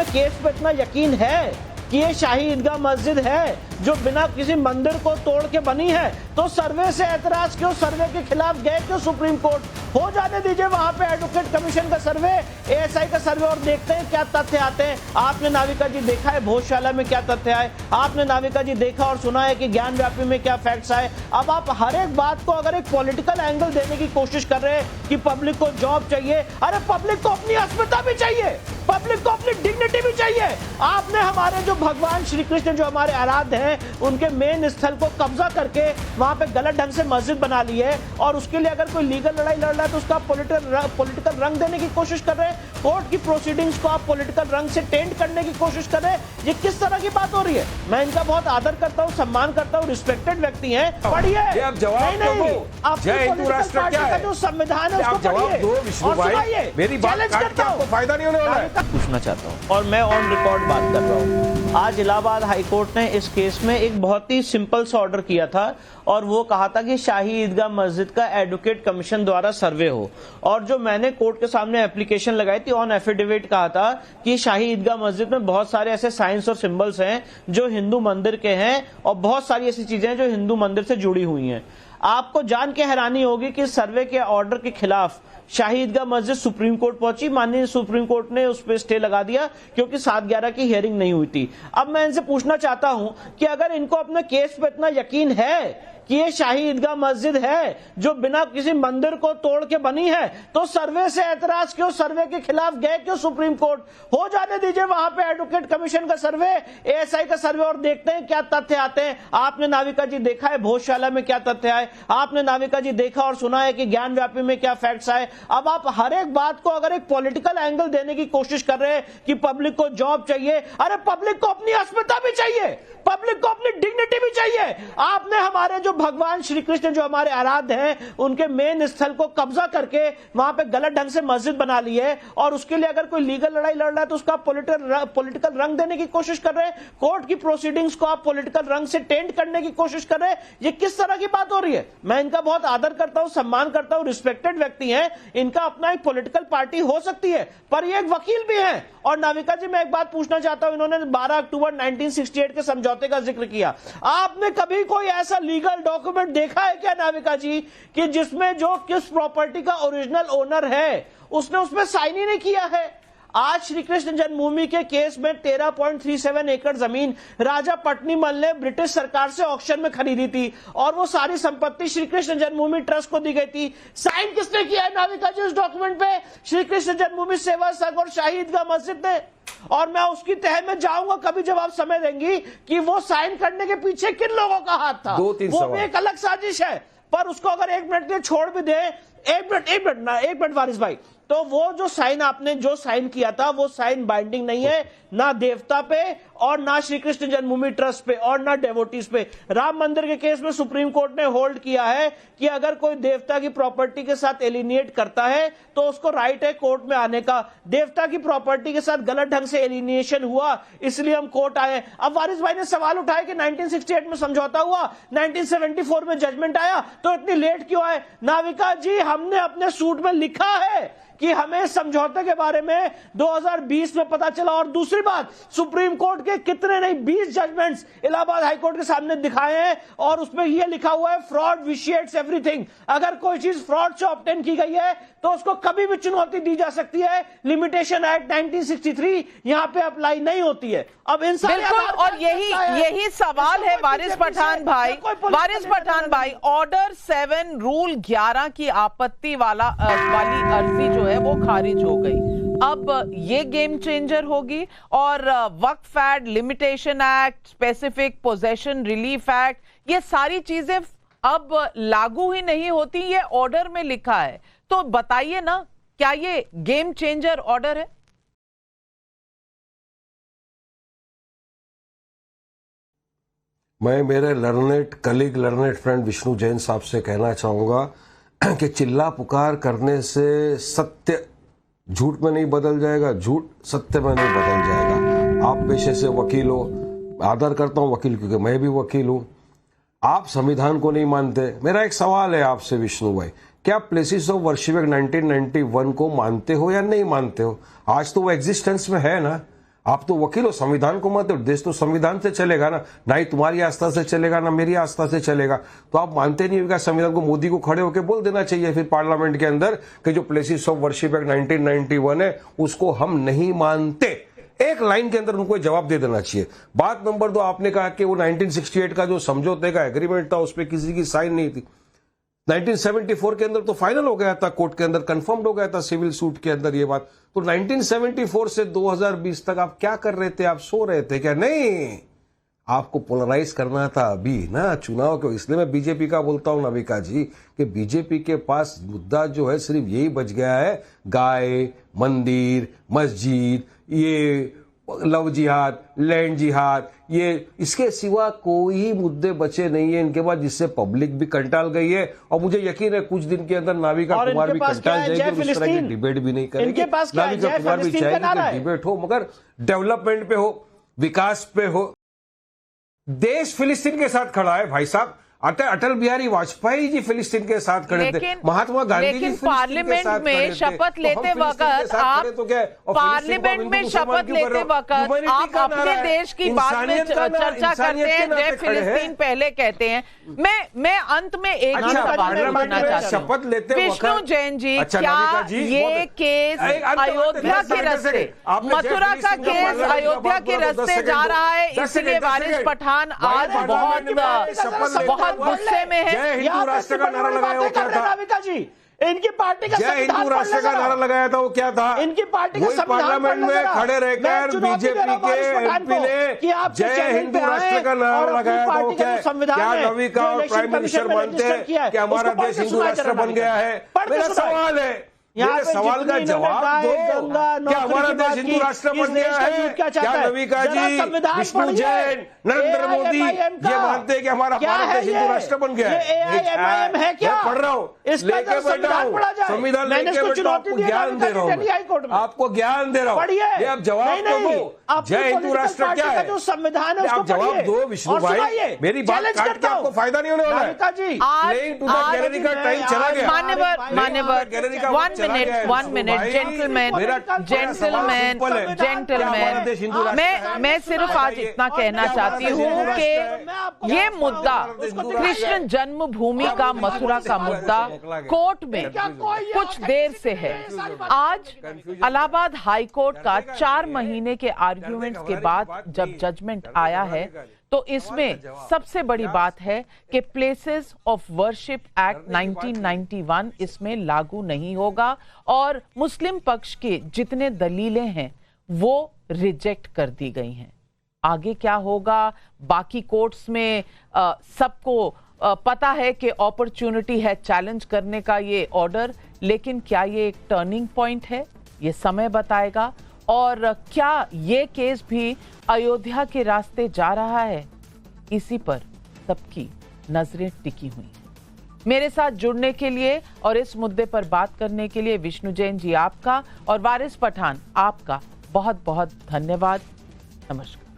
अपने केस पे इतना यकीन है कि ये शाही ईदगाह मस्जिद है जो बिना किसी मंदिर को तोड़ के बनी है, तो सर्वे से ऐतराज क्यों, सर्वे के खिलाफ गए क्यों सुप्रीम कोर्ट? हो जाने दीजिए वहां पे एडवोकेट कमीशन का सर्वे, एएसआई का सर्वे, और देखते हैं क्या तथ्य आते हैं। आपने नाविका जी देखा है भोजशाला में क्या तथ्य आए, आपने नाविका जी देखा और सुना है कि ज्ञान व्यापी में क्या फैक्ट्स आए। अब आप हर एक बात को अगर एक पॉलिटिकल एंगल देने की कोशिश कर रहे हैं कि पब्लिक को जॉब चाहिए, अरे पब्लिक को अपनी अस्मिता भी चाहिए, पब्लिक को अपनी डिग्निटी भी चाहिए। आपने हमारे जो भगवान श्री कृष्ण जो हमारे आराध्य हैं उनके मेन स्थल को कब्जा करके वहां पे गलत ढंग से मस्जिद बना ली है, और उसके लिए अगर कोई लीगल लड़ाई लड़ रहा है तो उसका पॉलिटिकल रंग देने की कोशिश कर रहे हैं। कोर्ट की प्रोसीडिंग्स को आप पॉलिटिकल रंग से टेंट करने की कोशिश कर रहे हैं। ये किस तरह की बात हो रही है? मैं इनका बहुत आदर करता हूँ, सम्मान करता हूँ, रिस्पेक्टेड व्यक्ति हैं। पढ़िए, आप जवाब जय हिंदू राष्ट्र क्या है, जो संविधान है उसको पढ़िए। मेरी बात काट के आपको फायदा नहीं होने वाला है। पूछना चाहता हूँ और मैं ऑन रिकॉर्ड बात कर रहा हूँ। आज इलाहाबाद हाईकोर्ट ने इस केस में एक बहुत ही सिंपल सा ऑर्डर किया था, और वो कहा था कि शाही ईदगाह मस्जिद का एडवोकेट कमीशन द्वारा सर्वे हो। और जो मैंने कोर्ट के सामने एप्लीकेशन लगाई थी ऑन एफिडेविट, कहा था कि शाही ईदगाह मस्जिद में बहुत सारे ऐसे साइंस और सिंबल्स हैं जो हिंदू मंदिर के हैं, और बहुत सारी ऐसी चीजें हैं जो हिंदू मंदिर से जुड़ी हुई हैं। आपको जान के हैरानी होगी कि सर्वे के ऑर्डर के खिलाफ शाही ईदगाह मस्जिद सुप्रीम कोर्ट पहुंची। माननीय सुप्रीम कोर्ट ने उस पर स्टे लगा दिया क्योंकि 7/11 की हियरिंग नहीं हुई थी। अब मैं इनसे पूछना चाहता हूं कि अगर इनको अपने केस पे इतना यकीन है कि ये शाही ईदगाह मस्जिद है जो बिना किसी मंदिर को तोड़ के बनी है, तो सर्वे से ऐतराज क्यों, सर्वे के खिलाफ गए क्यों सुप्रीम कोर्ट? हो जाने दीजिए वहां पे एडवोकेट कमीशन का सर्वे, एएसआई का सर्वे, और देखते हैं क्या तथ्य आते हैं। आपने नाविका जी देखा है भोजशाला में क्या तथ्य आए, आपने नाविका जी देखा और सुना है कि ज्ञान व्यापी में क्या फैक्ट्स आए। अब आप हर एक बात को अगर एक पॉलिटिकल एंगल देने की कोशिश कर रहे हैं कि पब्लिक को जॉब चाहिए, अरे पब्लिक को अपनी अस्मिता भी चाहिए, पब्लिक को अपनी डिग्निटी भी चाहिए। आपने हमारे जो भगवान श्री कृष्ण जो हमारे आराध्य हैं उनके मेन स्थल को कब्जा करके वहां पे गलत ढंग से मस्जिद बना ली है, और उसके लिए अगर कोई लीगल लड़ाई लड़ रहा है तो उसका पॉलिटिकल रंग देने की कोशिश कर रहे हैं। कोर्ट की प्रोसीडिंग्स को आप पॉलिटिकल रंग से टेंट करने की कोशिश कर रहे हैं। ये किस तरह की बात हो रही है? मैं इनका बहुत आदर करता हूं, सम्मान करता हूं, रिस्पेक्टेड व्यक्ति हैं। इनका अपना एक पॉलिटिकल पार्टी हो सकती है, पर ये एक वकील भी है। और नाविका जी मैं एक बात पूछना चाहता हूं, इन्होंने 12 अक्टूबर 1968 के समझौते का जिक्र किया। आपने कभी कोई ऐसा लीगल डॉक्यूमेंट देखा है क्या नाविका जी कि जिसमें जो किस प्रॉपर्टी का ओरिजिनल ओनर है उसने उसमें साइन ही नहीं किया है? आज श्री कृष्ण जन्मभूमि के केस में 13.37 एकड़ जमीन राजा पट्नीमल ने ब्रिटिश सरकार से ऑक्शन में खरीदी थी, और वो सारी संपत्ति श्री कृष्ण जन्मभूमि ट्रस्ट को दी गई थी। साइन किसने किया है नाविका जी उस डॉक्यूमेंट पे? श्री कृष्ण जन्मभूमि सेवा संघ और शाही ईदगाह मस्जिद ने। और मैं उसकी तह में जाऊंगा कभी जब आप समय देंगी कि वो साइन करने के पीछे किन लोगों का हाथ था। वो भी एक अलग साजिश है, पर उसको अगर 1 मिनट के लिए छोड़ भी दे, एक मिनट वारिस भाई, तो वो जो साइन आपने जो साइन किया था वो साइन बाइंडिंग नहीं है, ना देवता पे और ना श्री कृष्ण जन्मभूमि ट्रस्ट पे और ना डेवोटीज पे। राम मंदिर के केस में सुप्रीम कोर्ट ने होल्ड किया है कि अगर कोई देवता की प्रॉपर्टी के साथ एलिनिएट करता है तो उसको राइट है कोर्ट में आने का। देवता की प्रॉपर्टी के साथ गलत ढंग से एलिनिएशन हुआ, इसलिए हम कोर्ट आए। अब वारिस भाई ने सवाल उठाया कि 1968 में समझौता हुआ, 1974 में जजमेंट आया, तो इतनी लेट क्यों आए? नाविका जी हमने अपने सूट में लिखा है कि हमें समझौते के बारे में 2020 में पता चला। और दूसरी बात, सुप्रीम कोर्ट के कितने नहीं 20 जजमेंट्स इलाहाबाद हाईकोर्ट के सामने दिखाए हैं, और उसमें यह लिखा हुआ है फ्रॉड विशिएट्स एवरीथिंग। अगर कोई चीज फ्रॉड से ऑब्टेन की गई है तो उसको कभी भी चुनौती दी जा सकती है। लिमिटेशन एक्ट 1963 यहां पे अप्लाई नहीं होती है। अब इन बिल्कुल, और यही सवाल है वारिस पठान भाई, ऑर्डर 7 रूल 11 की आपत्ति वाली अर्जी जो है वो खारिज हो गई। अब ये गेम चेंजर होगी, और Waqf act, limitation act, specific possession relief act, ये सारी चीजें अब लागू ही नहीं होती, ये ऑर्डर में लिखा है। तो बताइए ना, क्या ये गेम चेंजर ऑर्डर है? मैं मेरे learned colleague, learned friend Vishnu Jain साहब से कहना चाहूंगा कि चिल्ला पुकार करने से सत्य झूठ में नहीं बदल जाएगा, झूठ सत्य में नहीं बदल जाएगा। आप पेशे से वकील हो, आदर करता हूं वकील क्योंकि मैं भी वकील हूं। आप संविधान को नहीं मानते। मेरा एक सवाल है आपसे विष्णु भाई, क्या प्लेसेस ऑफ वर्शिप 1991 को मानते हो या नहीं मानते हो? आज तो वो एग्जिस्टेंस में है ना। आप तो वकील हो, संविधान को मानते हो, देश तो संविधान से चलेगा ना ही तुम्हारी आस्था से चलेगा ना मेरी आस्था से चलेगा। तो आप मानते नहीं होगा संविधान को, मोदी को खड़े होकर बोल देना चाहिए फिर पार्लियामेंट के अंदर कि जो प्लेसेस ऑफ वर्शिप एक्ट 1991 है उसको हम नहीं मानते। एक लाइन के अंदर उनको जवाब दे देना चाहिए। बात नंबर 2, आपने कहा कि वो 1968 का जो समझौते का एग्रीमेंट था उस पर किसी की साइन नहीं थी। 1974 के अंदर तो फाइनल हो गया था, कोर्ट के अंदर कंफर्म्ड हो गया था सिविल सूट के अंदर ये बात। तो 1974 से 2020 तक आप क्या कर रहे थे? आप सो रहे थे क्या? नहीं, आपको पोलराइज करना था अभी ना चुनाव को। इसलिए मैं बीजेपी का बोलता हूं नविका जी कि बीजेपी के पास मुद्दा जो है सिर्फ यही बच गया है, गाय, मंदिर, मस्जिद, ये लव जिहाद, लैंड जिहाद, ये इसके सिवा कोई मुद्दे बचे नहीं है इनके पास जिससे पब्लिक भी कंटाल गई है। और मुझे यकीन है कुछ दिन के अंदर नाविका कुमार भी कंटाल जाएगी और उस तरह की डिबेट भी नहीं करेगी। नाविका कुमार भी चाहेगी कि डिबेट हो मगर डेवलपमेंट पे हो, विकास पे हो। देश फिलिस्तीन के साथ खड़ा है भाई साहब। अटल बिहारी वाजपेयी जी फिलिस्तीन के साथ खड़े थे, महात्मा गांधी जी पार्लियामेंट में शपथ लेते वक्त आप पार्लियामेंट में शपथ लेते वक्त आप अपने देश की बात में चर्चा करते हैं, जय फिलिस्तीन पहले कहते हैं। मैं अंत में एक ही सवाल पूछना चाहती हूं, शपथ लेते विष्णु जैन जी, क्या ये केस अयोध्या के रास्ते, मथुरा का केस अयोध्या के रास्ते जा रहा है, इसलिए वारिस पठान आज बहुत गुस्से में है? जय हिंदू राष्ट्र का नारा लगाया वो क्या था? नाविका जी, इनकी पार्टी का जय हिंदू राष्ट्र का नारा लगाया था वो क्या था? इनकी पार्टी का पार्लियामेंट में खड़े रहकर बीजेपी के एमपी ने जय हिंदू राष्ट्र का नारा लगाया था वो क्या नविका और प्राइम मिनिस्टर मानते हैं कि हमारा देश हिंदू राष्ट्र बन गया है? मेरा सवाल है, मेरे सवाल का जवाब दो। क्या हमारा देश हिंदू राष्ट्र बन गया है? क्या नविका जी, विष्णु जैन, नरेंद्र मोदी ये मानते हैं कि हमारा भारत देश हिंदू राष्ट्र बन गया है? है क्या? पढ़ रहा हूँ, लेके बैठा हूँ, संविधान लेके बैठा, आपको ज्ञान दे रहा हूँ, आपको ज्ञान दे रहा हूँ। ये आप जवाब तो दो, जय हिंदू राष्ट्र क्या है? जो संविधान है आप जवाब दो विष्णु भाई, मेरी बात काट के आपको फायदा नहीं होने वाला है। प्लेइंग टू द गैलरी का टाइम चला गया। मान्यवर, 1 मिनट, जेंटलमैन, मैं सिर्फ आज इतना कहना चाहती हूँ कि ये मुद्दा कृष्ण जन्मभूमि का, मथुरा का मुद्दा कोर्ट में कुछ देर से है। आज इलाहाबाद हाई कोर्ट का 4 महीने के आर्ग्यूमेंट्स के बाद जब जजमेंट आया है तो इसमें सबसे बड़ी बात है कि प्लेसेस ऑफ वर्शिप एक्ट 1991 इसमें लागू नहीं होगा और मुस्लिम पक्ष के जितने दलीलें हैं वो रिजेक्ट कर दी गई हैं। आगे क्या होगा बाकी कोर्ट्स में सबको पता है कि अपॉर्चुनिटी है चैलेंज करने का ये ऑर्डर, लेकिन क्या ये एक टर्निंग पॉइंट है ये समय बताएगा। और क्या ये केस भी अयोध्या के रास्ते जा रहा है, इसी पर सबकी नजरें टिकी हुई हैं। मेरे साथ जुड़ने के लिए और इस मुद्दे पर बात करने के लिए विष्णु जैन जी आपका और वारिस पठान आपका बहुत बहुत धन्यवाद। नमस्कार।